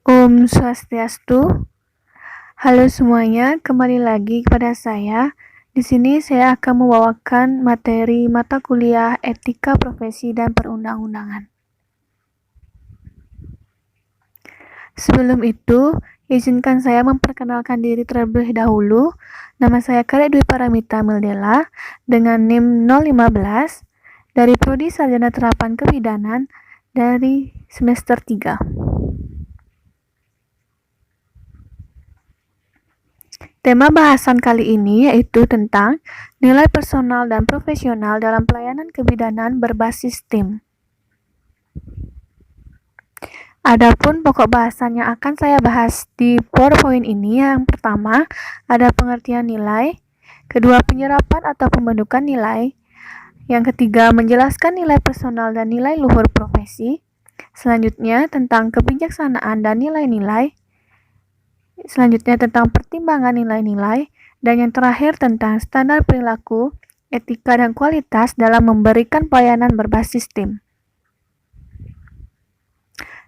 Om Swastiastu. Halo semuanya, kembali lagi kepada saya. Di sini saya akan membawakan materi mata kuliah Etika Profesi dan Perundang-undangan. Sebelum itu, izinkan saya memperkenalkan diri terlebih dahulu. Nama saya Karya Dwi Paramita Mildela dengan NIM 015 dari Prodi Sarjana Terapan Kebidanan dari semester 3. Tema bahasan kali ini yaitu tentang nilai personal dan profesional dalam pelayanan kebidanan berbasis tim. Adapun pokok bahasan yang akan saya bahas di PowerPoint ini, yang pertama ada pengertian nilai, kedua penyerapan atau pembentukan nilai, yang ketiga menjelaskan nilai personal dan nilai luhur profesi, selanjutnya tentang kebijaksanaan dan nilai-nilai, selanjutnya tentang pertimbangan nilai-nilai, dan yang terakhir tentang standar perilaku, etika, dan kualitas dalam memberikan pelayanan berbasis tim.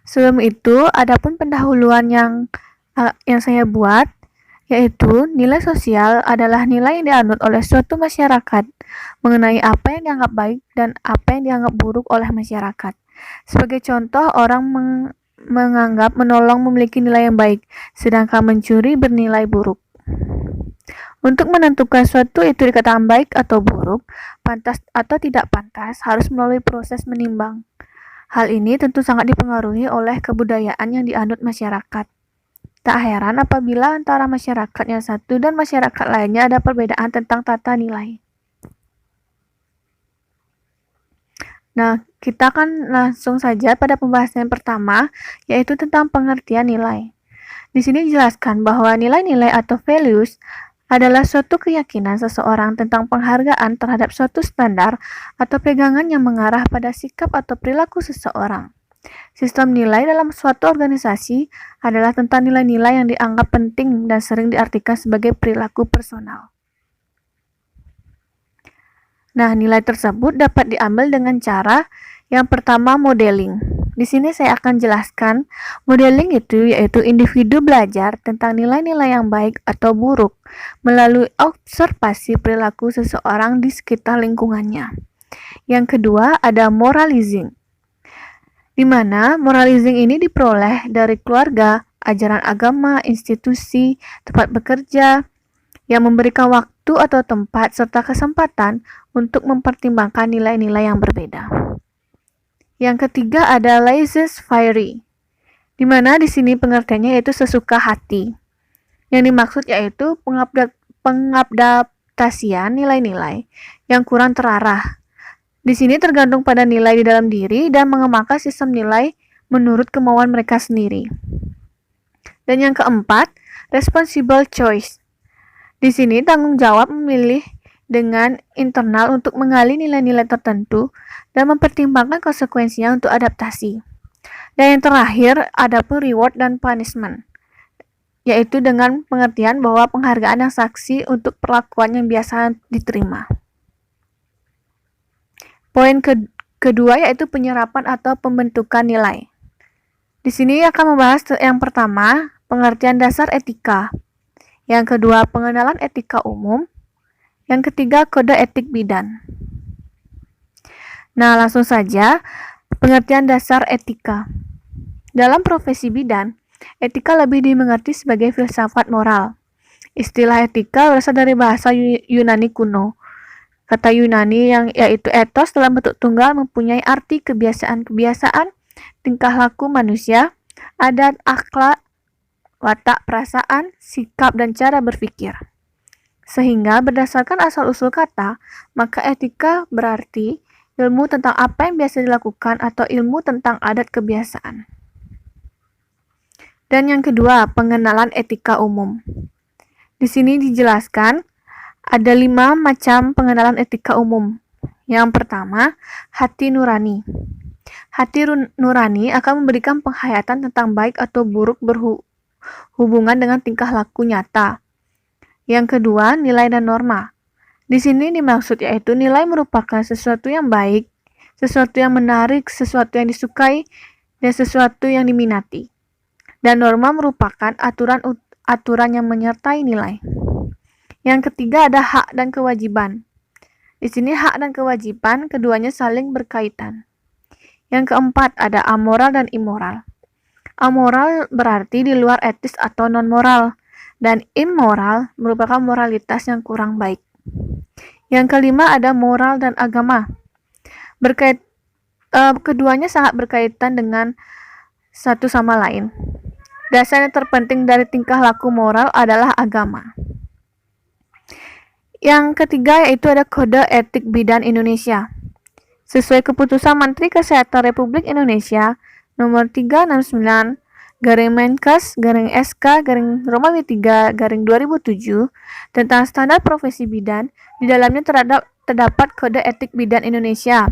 Sebelum itu, adapun pendahuluan yang saya buat, yaitu nilai sosial adalah nilai yang dianut oleh suatu masyarakat mengenai apa yang dianggap baik dan apa yang dianggap buruk oleh masyarakat. Sebagai contoh, orang menganggap menolong memiliki nilai yang baik, sedangkan mencuri bernilai buruk. Untuk menentukan suatu itu dikatakan baik atau buruk, pantas atau tidak pantas, harus melalui proses menimbang. Hal ini tentu sangat dipengaruhi oleh kebudayaan yang dianut masyarakat. Tak heran apabila antara masyarakat yang satu dan masyarakat lainnya ada perbedaan tentang tata nilai. Nah, kita akan langsung saja pada pembahasan yang pertama, yaitu tentang pengertian nilai. Di sini dijelaskan bahwa nilai-nilai atau values adalah suatu keyakinan seseorang tentang penghargaan terhadap suatu standar atau pegangan yang mengarah pada sikap atau perilaku seseorang. Sistem nilai dalam suatu organisasi adalah tentang nilai-nilai yang dianggap penting dan sering diartikan sebagai perilaku personal. Nah, nilai tersebut dapat diambil dengan cara yang pertama modeling. Di sini saya akan jelaskan modeling itu yaitu individu belajar tentang nilai-nilai yang baik atau buruk melalui observasi perilaku seseorang di sekitar lingkungannya. Yang kedua ada moralizing, di mana moralizing ini diperoleh dari keluarga, ajaran agama, institusi, tempat bekerja, yang memberikan waktu atau tempat serta kesempatan untuk mempertimbangkan nilai-nilai yang berbeda. Yang ketiga ada laissez-faire, di mana di sini pengertiannya yaitu sesuka hati. Yang dimaksud yaitu pengadaptasian nilai-nilai yang kurang terarah. Di sini tergantung pada nilai di dalam diri dan mengembangkan sistem nilai menurut kemauan mereka sendiri. Dan yang keempat, responsible choice. Di sini tanggung jawab memilih dengan internal untuk menggali nilai-nilai tertentu dan mempertimbangkan konsekuensinya untuk adaptasi. Dan yang terakhir, ada pun reward dan punishment, yaitu dengan pengertian bahwa penghargaan yang saksi untuk perlakuan yang biasa diterima. Poin kedua yaitu penyerapan atau pembentukan nilai. Di sini akan membahas yang pertama, pengertian dasar etika. Yang kedua, pengenalan etika umum. Yang ketiga, kode etik bidan. Nah, langsung saja, pengertian dasar etika. Dalam profesi bidan, etika lebih dimengerti sebagai filsafat moral. Istilah etika berasal dari bahasa Yunani kuno. Kata Yunani yang yaitu ethos dalam bentuk tunggal mempunyai arti kebiasaan-kebiasaan, tingkah laku manusia, adat, akhlak, watak, perasaan, sikap, dan cara berpikir. Sehingga berdasarkan asal-usul kata, maka etika berarti ilmu tentang apa yang biasa dilakukan atau ilmu tentang adat kebiasaan. Dan yang kedua, pengenalan etika umum. Di sini dijelaskan ada 5 macam pengenalan etika umum. Yang pertama, hati nurani. Hati nurani akan memberikan penghayatan tentang baik atau buruk berhubungan dengan tingkah laku nyata. Yang kedua, nilai dan norma. Di sini dimaksud yaitu nilai merupakan sesuatu yang baik, sesuatu yang menarik, sesuatu yang disukai, dan sesuatu yang diminati. dan norma merupakan aturan yang menyertai nilai. Yang ketiga ada hak dan kewajiban. Di sini hak dan kewajiban keduanya saling berkaitan. Yang keempat ada amoral dan immoral. Amoral berarti di luar etis atau non-moral, dan immoral merupakan moralitas yang kurang baik. Yang kelima ada moral dan agama. Keduanya sangat berkaitan dengan satu sama lain. Dasar yang terpenting dari tingkah laku moral adalah agama. Yang ketiga yaitu ada Kode Etik Bidan Indonesia. Sesuai keputusan Menteri Kesehatan Republik Indonesia nomor 369 Menkes SK Romawi 3 2007 tentang standar profesi bidan, di dalamnya terdapat Kode Etik Bidan Indonesia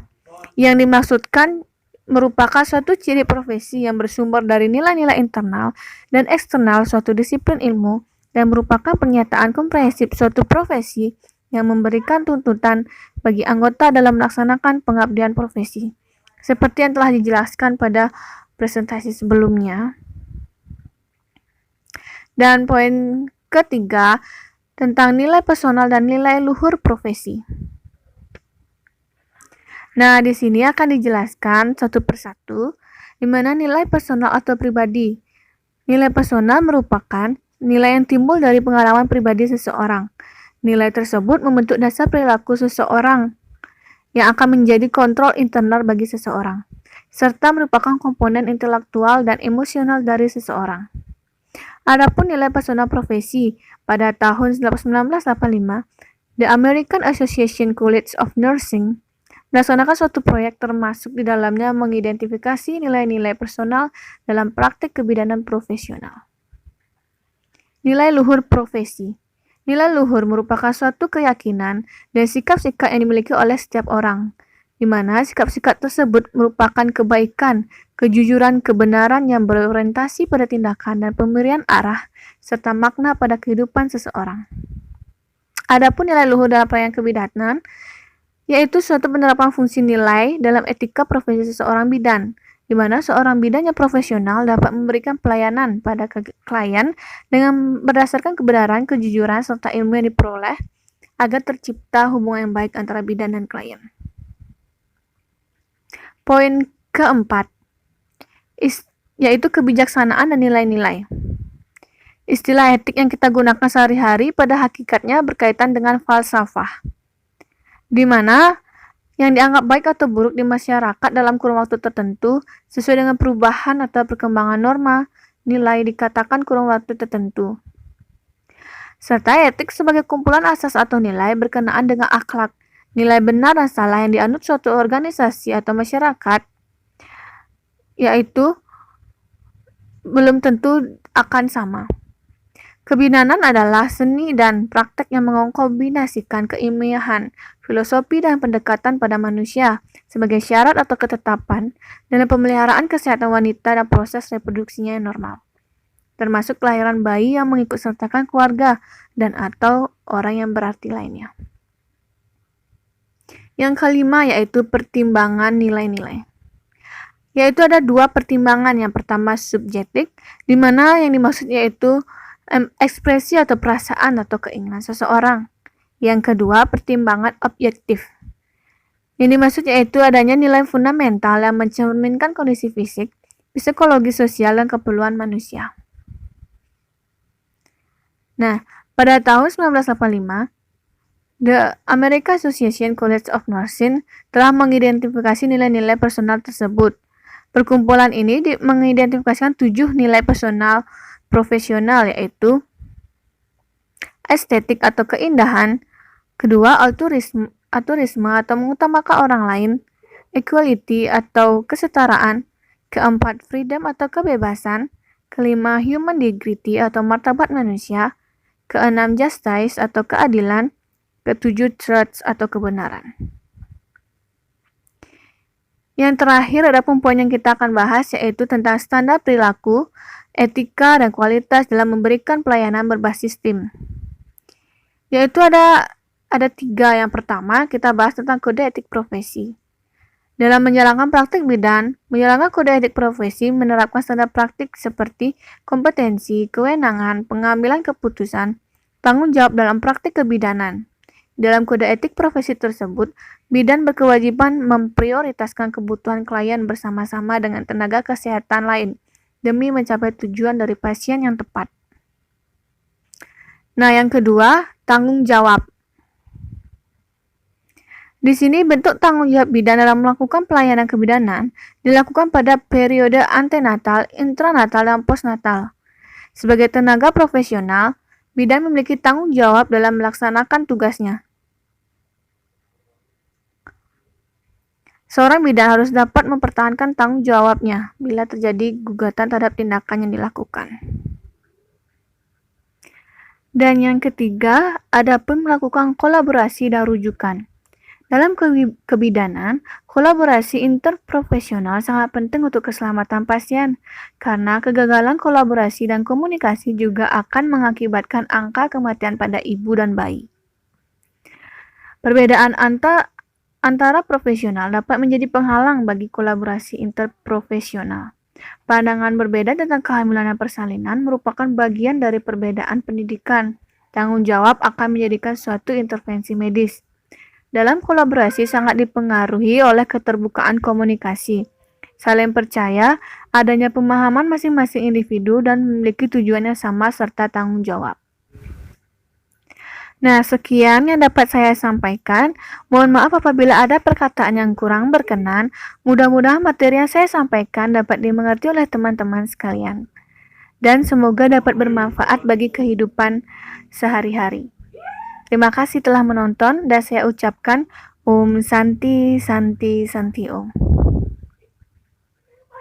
yang dimaksudkan merupakan suatu ciri profesi yang bersumber dari nilai-nilai internal dan eksternal suatu disiplin ilmu dan merupakan pernyataan komprehensif suatu profesi yang memberikan tuntutan bagi anggota dalam melaksanakan pengabdian profesi. Seperti yang telah dijelaskan pada presentasi sebelumnya. Dan poin ketiga tentang nilai personal dan nilai luhur profesi. Nah, di sini akan dijelaskan satu persatu di mana nilai personal atau pribadi. Nilai personal merupakan nilai yang timbul dari pengalaman pribadi seseorang. Nilai tersebut membentuk dasar perilaku seseorang yang akan menjadi kontrol internal bagi seseorang, serta merupakan komponen intelektual dan emosional dari seseorang. Adapun nilai personal profesi, pada tahun 1985, The American Association College of Nursing melaksanakan suatu proyek termasuk di dalamnya mengidentifikasi nilai-nilai personal dalam praktik kebidanan profesional. Nilai luhur profesi. Nilai luhur merupakan suatu keyakinan dan sikap-sikap yang dimiliki oleh setiap orang, di mana sikap-sikap tersebut merupakan kebaikan, kejujuran, kebenaran yang berorientasi pada tindakan dan pemberian arah, serta makna pada kehidupan seseorang. Adapun nilai luhur dalam pelayanan kebidanan, yaitu suatu penerapan fungsi nilai dalam etika profesi seseorang bidan, di mana seorang bidan yang profesional dapat memberikan pelayanan pada klien dengan berdasarkan kebenaran, kejujuran, serta ilmu yang diperoleh agar tercipta hubungan yang baik antara bidan dan klien. Poin keempat, yaitu kebijaksanaan dan nilai-nilai. Istilah etik yang kita gunakan sehari-hari pada hakikatnya berkaitan dengan falsafah, di mana yang dianggap baik atau buruk di masyarakat dalam kurun waktu tertentu sesuai dengan perubahan atau perkembangan norma nilai dikatakan kurun waktu tertentu. Serta etik sebagai kumpulan asas atau nilai berkenaan dengan akhlak, nilai benar dan salah yang dianut suatu organisasi atau masyarakat, yaitu belum tentu akan sama. Kebidanan adalah seni dan praktek yang mengkombinasikan keilmiahan, filosofi dan pendekatan pada manusia sebagai syarat atau ketetapan dalam pemeliharaan kesehatan wanita dan proses reproduksinya yang normal, termasuk kelahiran bayi yang mengikutsertakan keluarga dan atau orang yang berarti lainnya. Yang kelima yaitu pertimbangan nilai-nilai. Yaitu ada dua pertimbangan. Yang pertama subjektif, di mana yang dimaksud yaitu ekspresi atau perasaan atau keinginan seseorang. Yang kedua, pertimbangan objektif. Yang dimaksud yaitu adanya nilai fundamental yang mencerminkan kondisi fisik, psikologi, sosial, dan keperluan manusia. Nah, pada tahun 1985, The American Association College of Nursing telah mengidentifikasi nilai-nilai personal tersebut. Perkumpulan ini mengidentifikasikan 7 nilai personal profesional, yaitu estetik atau keindahan, kedua altruisme atau mengutamakan orang lain, equality atau kesetaraan, keempat freedom atau kebebasan, kelima human dignity atau martabat manusia, keenam justice atau keadilan, ketujuh truth atau kebenaran. Yang terakhir ada poin yang kita akan bahas yaitu tentang standar perilaku, etika, dan kualitas dalam memberikan pelayanan berbasis tim. Yaitu ada 3. Yang pertama, kita bahas tentang kode etik profesi. Dalam menjalankan praktik bidan, menjalankan kode etik profesi menerapkan standar praktik seperti kompetensi, kewenangan, pengambilan keputusan, tanggung jawab dalam praktik kebidanan. Dalam kode etik profesi tersebut, bidan berkewajiban memprioritaskan kebutuhan klien bersama-sama dengan tenaga kesehatan lain demi mencapai tujuan dari pasien yang tepat. Nah, yang kedua, tanggung jawab. Di sini bentuk tanggung jawab bidan dalam melakukan pelayanan kebidanan dilakukan pada periode antenatal, intranatal, dan postnatal. Sebagai tenaga profesional, bidan memiliki tanggung jawab dalam melaksanakan tugasnya. Seorang bidan harus dapat mempertahankan tanggung jawabnya bila terjadi gugatan terhadap tindakan yang dilakukan. Dan yang ketiga, adapun melakukan kolaborasi dan rujukan. Dalam kebidanan, kolaborasi interprofesional sangat penting untuk keselamatan pasien, karena kegagalan kolaborasi dan komunikasi juga akan mengakibatkan angka kematian pada ibu dan bayi. Perbedaan antara profesional dapat menjadi penghalang bagi kolaborasi interprofesional. Pandangan berbeda tentang kehamilan dan persalinan merupakan bagian dari perbedaan pendidikan. Tanggung jawab akan menjadikan suatu intervensi medis. Dalam kolaborasi sangat dipengaruhi oleh keterbukaan komunikasi, saling percaya, adanya pemahaman masing-masing individu dan memiliki tujuan yang sama serta tanggung jawab. Nah, sekian yang dapat saya sampaikan. Mohon maaf apabila ada perkataan yang kurang berkenan. Mudah-mudahan materi yang saya sampaikan dapat dimengerti oleh teman-teman sekalian. Dan semoga dapat bermanfaat bagi kehidupan sehari-hari. Terima kasih telah menonton dan saya ucapkan Om Santi Santi Santi Om.